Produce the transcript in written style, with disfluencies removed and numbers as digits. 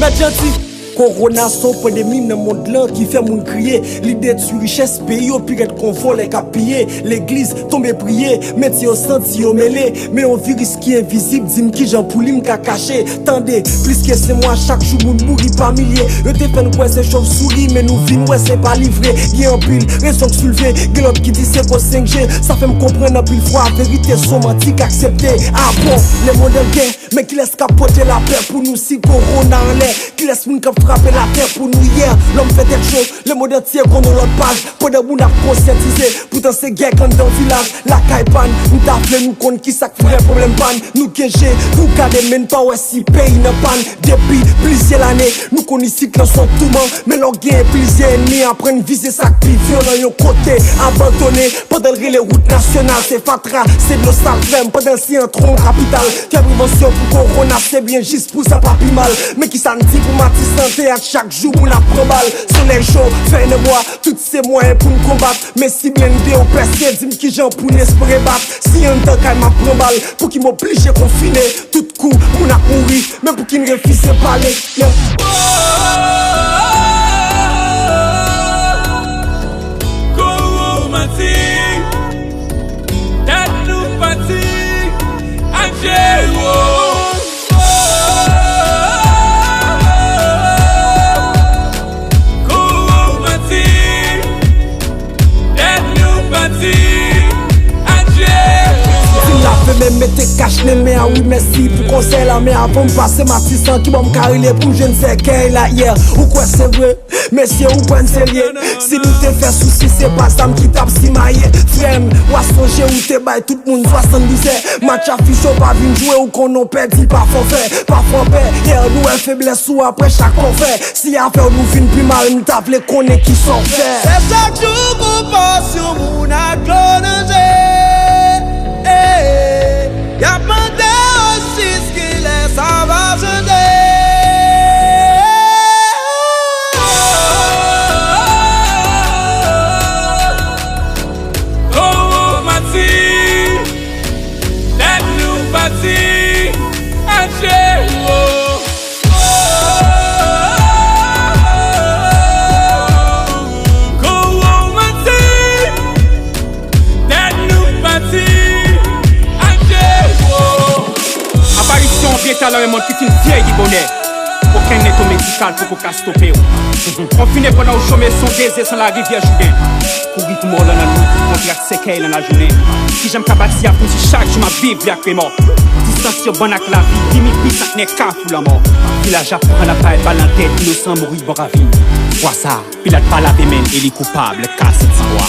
Mais gentil. Corona son pandémie dans le monde là qui fait moun crier. L'idée de richesse pays au pire qu'on vole et piller. L'église tombe prier, métier au senti au mêlé. Mais on virus qui est invisible, dis-moi qui j'en poulim qu'a caché. Tendez, plus que c'est moi chaque jour moun mouri par milliers. Yo te fait nous c'est chauve-souris, mais nous vin ouais c'est pas livré. Y'a en pile, raison soulever. Y'a l'autre qui dit c'est pour 5G. Ça fait me comprendre en pile fois, vérité somatique acceptée. Ah bon, les modèles gain, mais qui laisse capoter la paix pour nous si corona en l'air. Qui laisse moun frapper la terre pour nous hier. L'homme fait quelque chose, le monde entier qu'on a l'autre page. Pour de moun a conscientisé, pourtant c'est guerre quand dans le village. La caille-panne, nous t'appelons nous compte qui ça ferait problème panne. Nous quéger, nous cadé même pas ouais si pays n'a panne. Depuis plusieurs années, nous connaissons que dans son tourment. Mais l'on gagne plusieurs ennemis, apprennent viser sa vie violent yon côté. Abandonné, pendant les routes nationales, c'est fatra, c'est de l'ostalfem. Pendant si un tronc capital, qui a prévention pour corona, c'est bien juste pour ça pas plus mal. Mais qui s'en dit pour ma santé à chaque jour pour la balle. Soleil chaud, fin de mois, tous ces moyens pour me combattre. Mais si blindé au percé, dis-moi qui j'en pour n'espérer battre. Si un temps qu'elle m'a pris balle, pour qu'il m'oblige à confiner. Tout coup, on a couru, même pour qu'il ne refuse de parler. Yeah. Mais mettez cache les mains, oui merci pour conseil la mais avant de passer ma tissant qui va me carrer pour je ne sais qu'elle là hier. Ou quoi c'est vrai, messieurs ou quoi c'est lié. Si nous te fait souci c'est pas ça qui tape si maillé. Frère, ou à songer ou te baille tout le monde 70. Match affiche ou pas vin jouer ou qu'on en perdit pas forfait. Pas forfait, hier nous un faiblesse ou après chaque confait. Si affaire nous fin plus mal, nous tape les connaît qui sont faits. C'est chaque jour qu'on passe sur mon aglonager. Y'a demandé aussi ce qu'il est, ça va jeûner. Oh, Mati, laisse-nous partir à Jéhovah. Oh, Mati, laisse-nous partir. Apparition bien talent et mon qui une vieille bonnet. Aucun écho médical pour qu'on stopper. On finit pendant au chômage son désir sans la rivière Jourdain. Courir tout le monde dans la nuit, contract séquelle dans la journée. Si j'aime cabati à pour si chaque jour ma vie vient avec mort. Distance bonne avec la vie, limite ça n'est qu'à fou la mort. Village à prendre la paille, balle en tête, innocent mourir bon ravine. Vois ça, pilote pas la main et les coupables, casse et bois.